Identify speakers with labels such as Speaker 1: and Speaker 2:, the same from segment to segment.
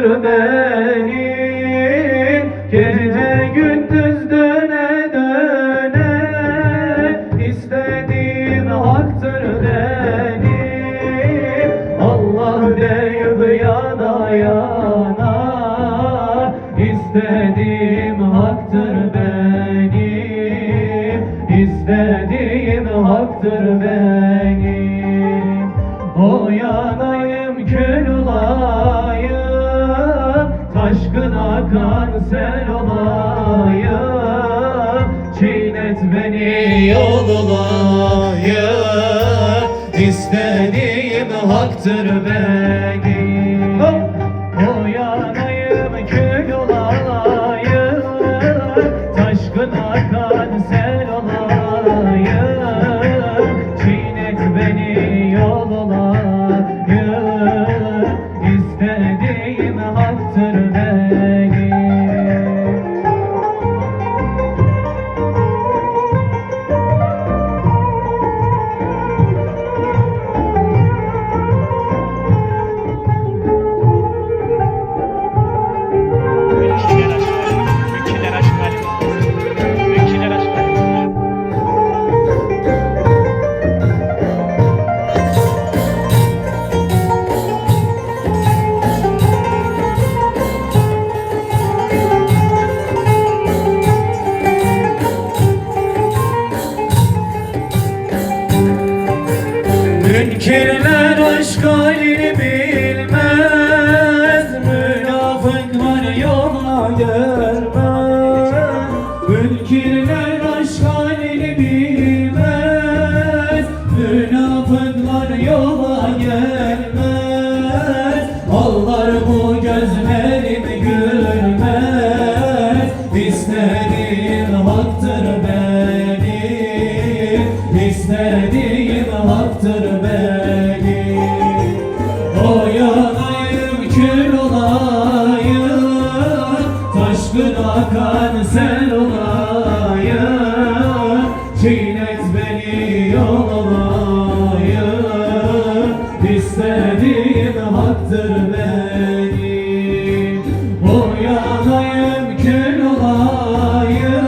Speaker 1: haktır benim. Gece gündüz döne döne istediğim haktır benim. Allah deyip yana yana istediğim haktır benim. İstediğim haktır benim. O yanayım kül olayım, taşkın akan sel olayım. Çiğnet beni yol olayım, İstediğim haktır benim. O yanayım kül olayım, taşkın akan sel olayım. Çiğnet beni yol olayım, İstediğim haktır benim. Münkirler aşk halini bilmez, münafıklar yola gelmez. Münkirler aşk halini bilmez, münafıklar yola gelmez. Ağlar bu gözlerim gülmez, İstediğim haktır benim. İstediğim haktır benim. O yanayım kül olayım, taşkın akan sel olayım. Çiğnet beni yol olayım, İstediğim haktır benim. O yanayım kül olayım,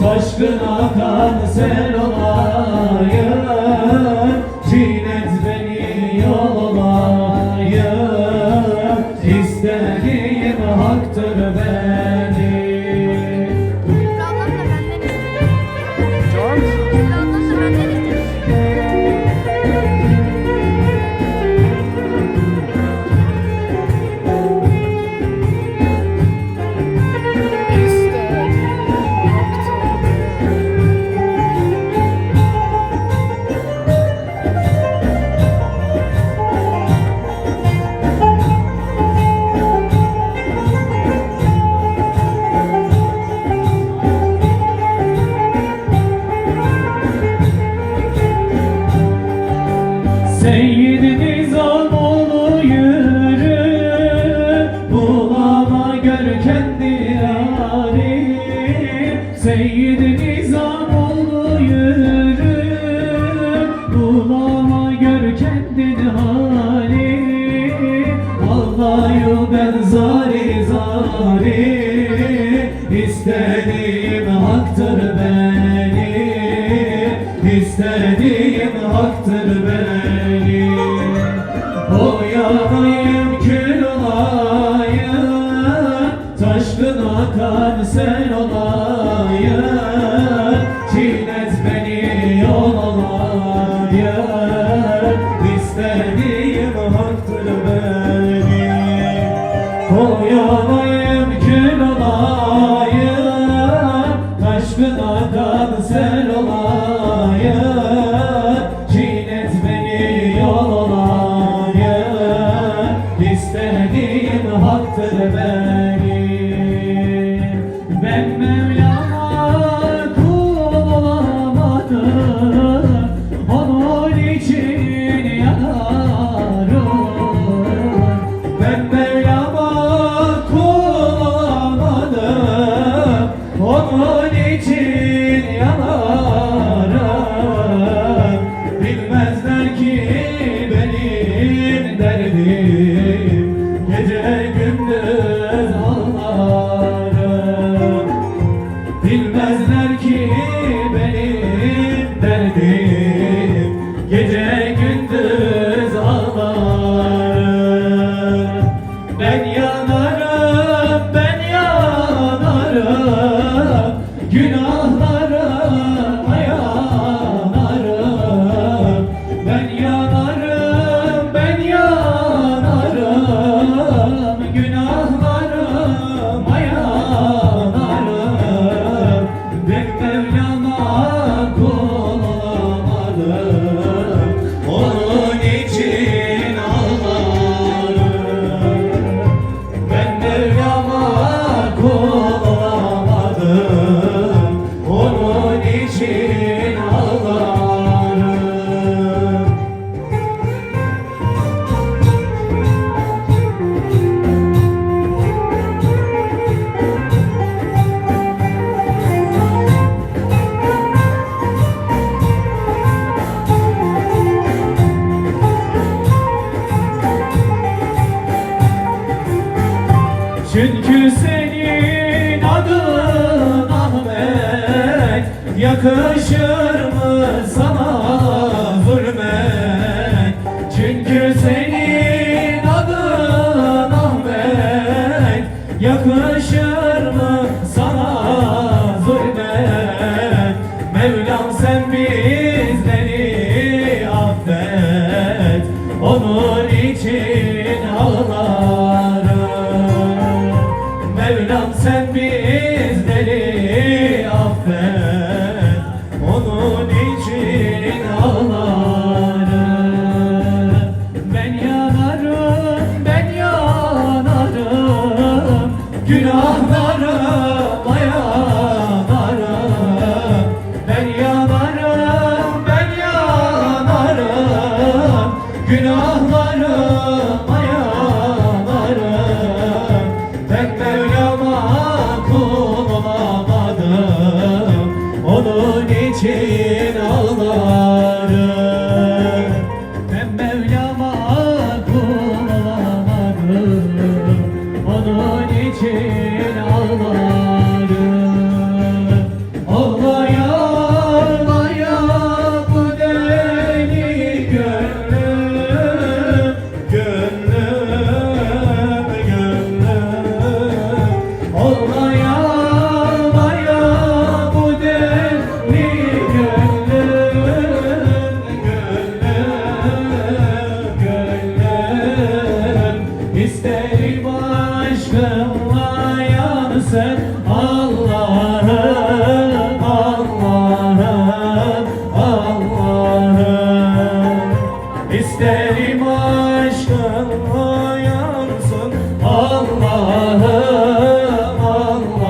Speaker 1: taşkın akan sel olayım. Çiğnet beni yol olayım, İstediğim haktır benim. Seyyid-i Nizamoğlu yürü, bulama gör kendi yâri. Seyyid-i Nizamoğlu yürü, bulama gör kendi hali. Vallahi ben zari zari, İstediğim haktır benim. İstediğim haktır benim. O yanayım kül olayım, taşkın akan sel olayım. Çiğnet beni yol olayım, İstediğim haktır benim. O yanayım kül olayım, taşkın akan sel olayım. Çiğnet beni yol olayım, İstediğim haktır benim. Ben Mevla'ma kul olamadım, onun için yanarım. Ben Mevla'ma kul olamadım, onun için yanarım. Bilmezler ki benim derdim gece Çünkü senin adın Ahmet, yakışır mı sana zulmet? Çünkü senin adın Ahmet, yakışır mı sana zulmet? Mevlam sen bizleri affet, onun için ağlarım. Mevlam sen bizleri affet, onun için ağlarım. Ben yanarım, ben yanarım, günahlarıma yanarım. Ben yanarım, ben yanarım, günahlarıma yanarım. Ben Mevlam'a kul olamadım, onun için ağlarım. Ben Mevlam'a kul olamadım, onun için ağlarım. Ağlaya ağlaya bu deli gönlüm, gönlüm, gönlüm. Ağlaya ağlaya bu deli gönlüm, gönlüm, gönlüm. İsterim aşkınla yansın Allah'ım, Allah'ım, Allah'ım. İsterim aşkınla yansın Allah'ım,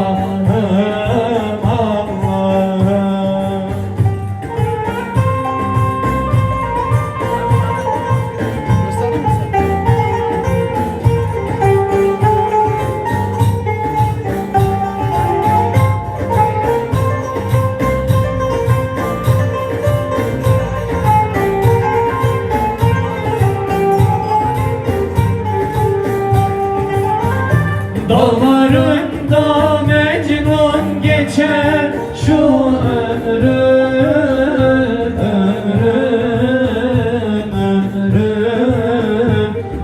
Speaker 1: Allah'ım, Allah'ım. Dağlarında Mecnun geçer şu ömrüm, ömrüm, ömrüm.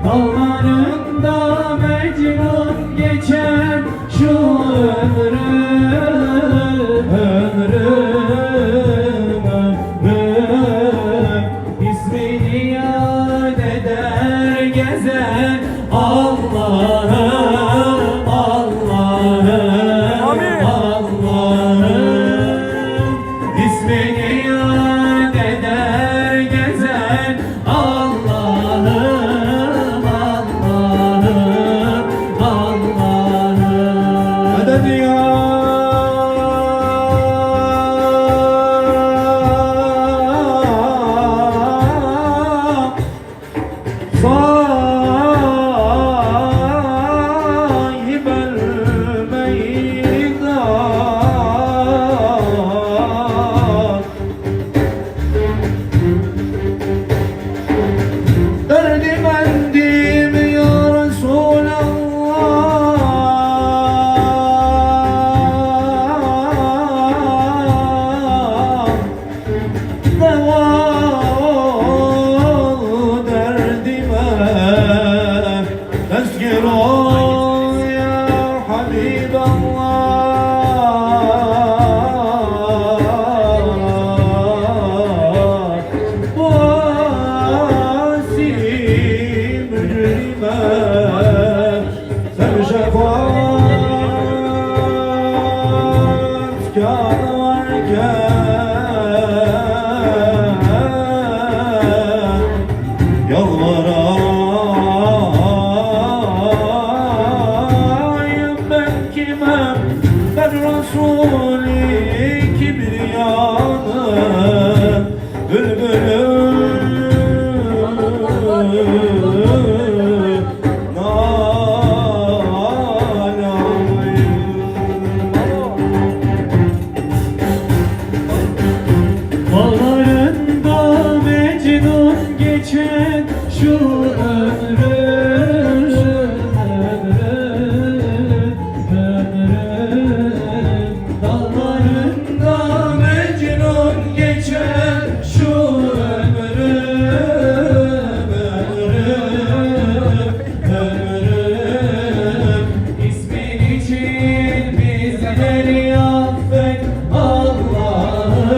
Speaker 1: Dağlarında Mecnun geçer şu ömrüm, ömrüm, ömrüm. İsmini yad eder gezer Allah'ım, Allah'ım, Allah'ım. İsmini yad eder gezer Allah'ım, Allah'ım, Allah'ım. Meded ya صاحب الميدان دردمندیم یا رسول الله دوا دردime تذكر يا حبيب الله واسي مجرما فالشفاعات كان وكان yalvarayım ben kime, ben Resulü Kibriyan'ın bülbülü Bağlarında Mecnun geçen şu ömrüm, ömrüm. bizleri affet Allah'ım,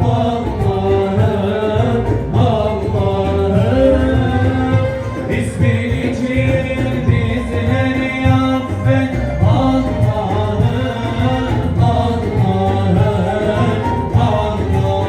Speaker 1: Allah'ım, Allah'ım. İsmin için bizleri affet Allah'ım, Allah'ım, Allah'ım.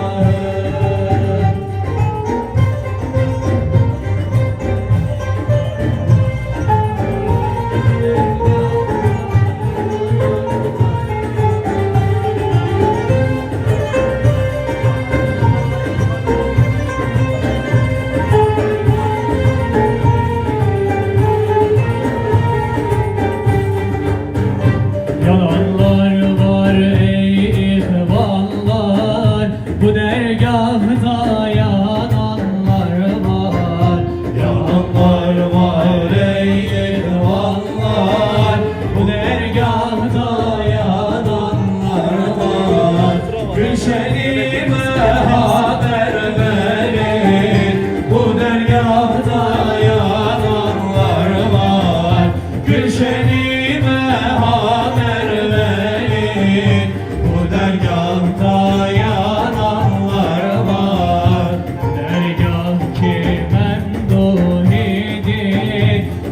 Speaker 2: Yalanlar var ey ihvanlar, bu dergahta yananlar var.
Speaker 1: Yalanlar var ey ihvanlar, bu dergahta yananlar var. Gülşenime haber verin, bu dergahta yananlar var. Gülşenime haber verin, bu dergahta yananlar var.
Speaker 2: Dergah ki memduhidir,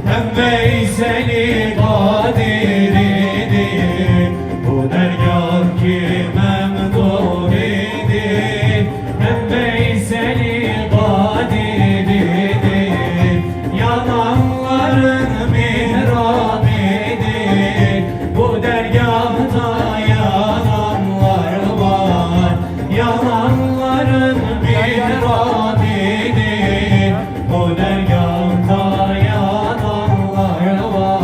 Speaker 1: Hem Veysel-i Kadiri'dir, bu dergah ki memduhidir. Hem Veysel-i Kadiri'dir, yananların mihrabidir. Bu dergahta yananlar var, yananların mihrabidir. Bu dergahta yananlar var.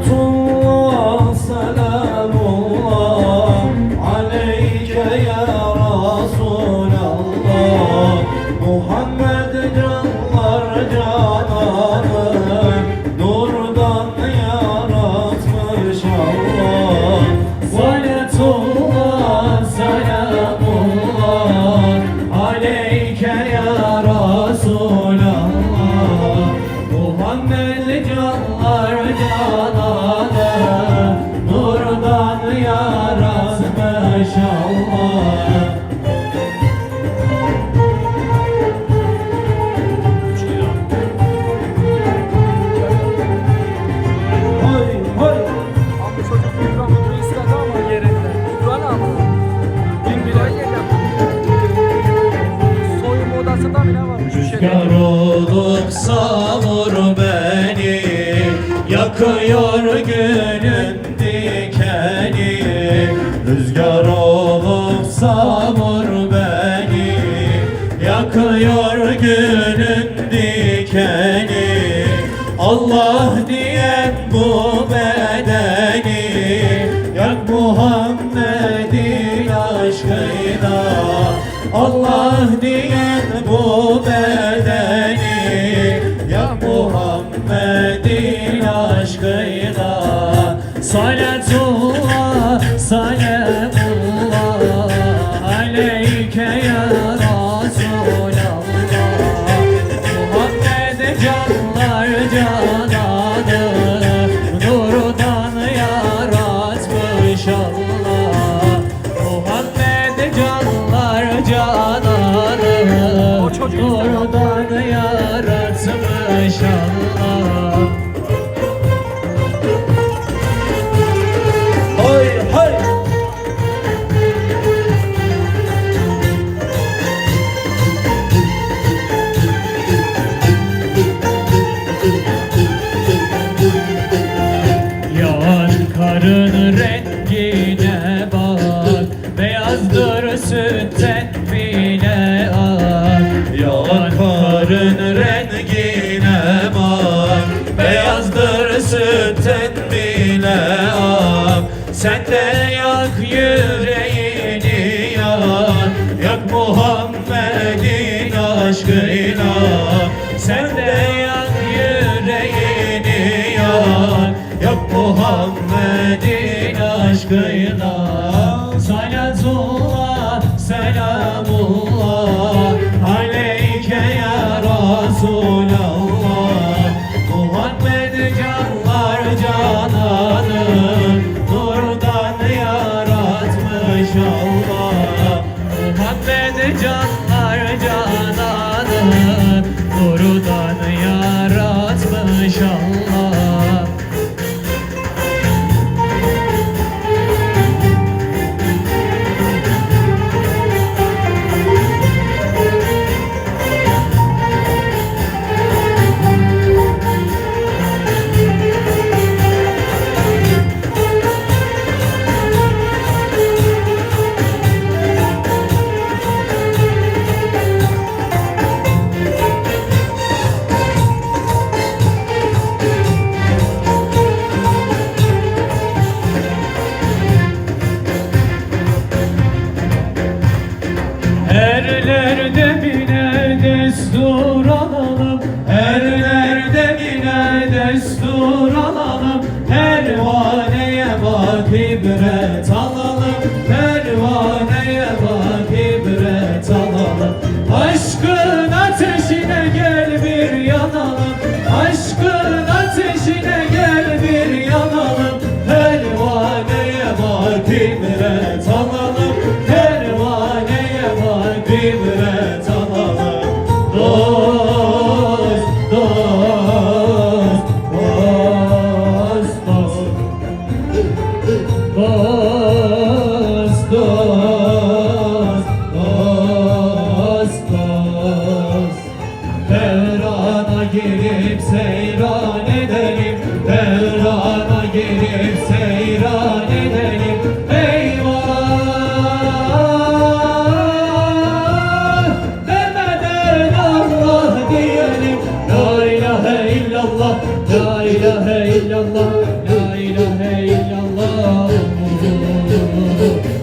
Speaker 1: Salatullah, selamullah aleyke ya Resulallah. Muhammed canlar cananı nurdan yaratmış Allah. Salatullah, selamullah aleyke ya Resulallah. Muhammed canlar cananı nurdan yaratmış Allah. Hay hay.
Speaker 3: Bu çocuk mikrofonu istedi ama yerinde. Mikrofonı ama. Bin bile yerine. Soyunma odasında mı ne varmış?
Speaker 1: Rüzgar olup savur beni, yakıyor günün dikeni. Rüzgar olup savur beni, yakıyor günün dikeni. Allah diyen bu bedeni, yak Muhammed'in aşkıyla. Allah diyen bu bedeni, yak Muhammed'in aşkıyla.
Speaker 2: Salatullah, selamullah aleyke ya Resulallah. Muhammed
Speaker 1: rengine bak, beyazdır sütten bile ak. Sen de yak yüreğini yak, yak Muhammed'in aşkıyla. Sen de yak yüreğini yak, yak Muhammed'in aşkıyla. Salatullah, selamullah aleyke ya Resulallah. Muhammed canlar cananı nurdan yaratmış Allah. Muhammed canlar cananı nurdan yaratmış Allah. Erlerde bile destur alalım, erlerde bile destur alalım. Pervaneye bak ibret alalım, pervaneye bak ibret alalım. Aşkın ateşine gel bir yanalım, aşkın ateşine gel bir yanalım. Pervaneye bak ibret alalım, pervaneye bak ibret alalım. Dost, dost, dost, dost, dost, dost, dost, dost. Devrana girip seyran edelim, devrana girip seyran edelim. Eyvah demeden Allah diyelim. La ilahe illallah, la ilahe illallah, la ilahe illallah.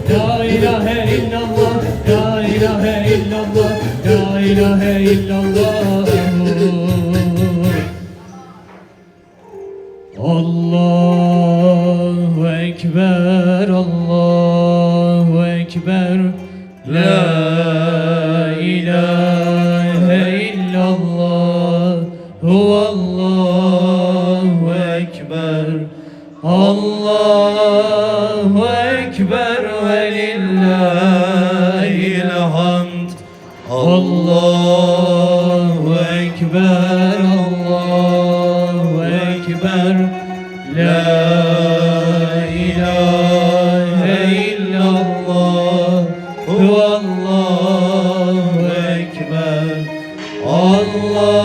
Speaker 1: La ilahe illallah, la ilahe illallah, la ilahe illallah. Allahu Ekber, Allahu Ekber. La ilahe illallah, huvallahu ekber. Allahu Ekber ve lillahil hamd. Allahu Ekber, Allahu Ekber. La ilahe illallah, huvallahu ekber. Allah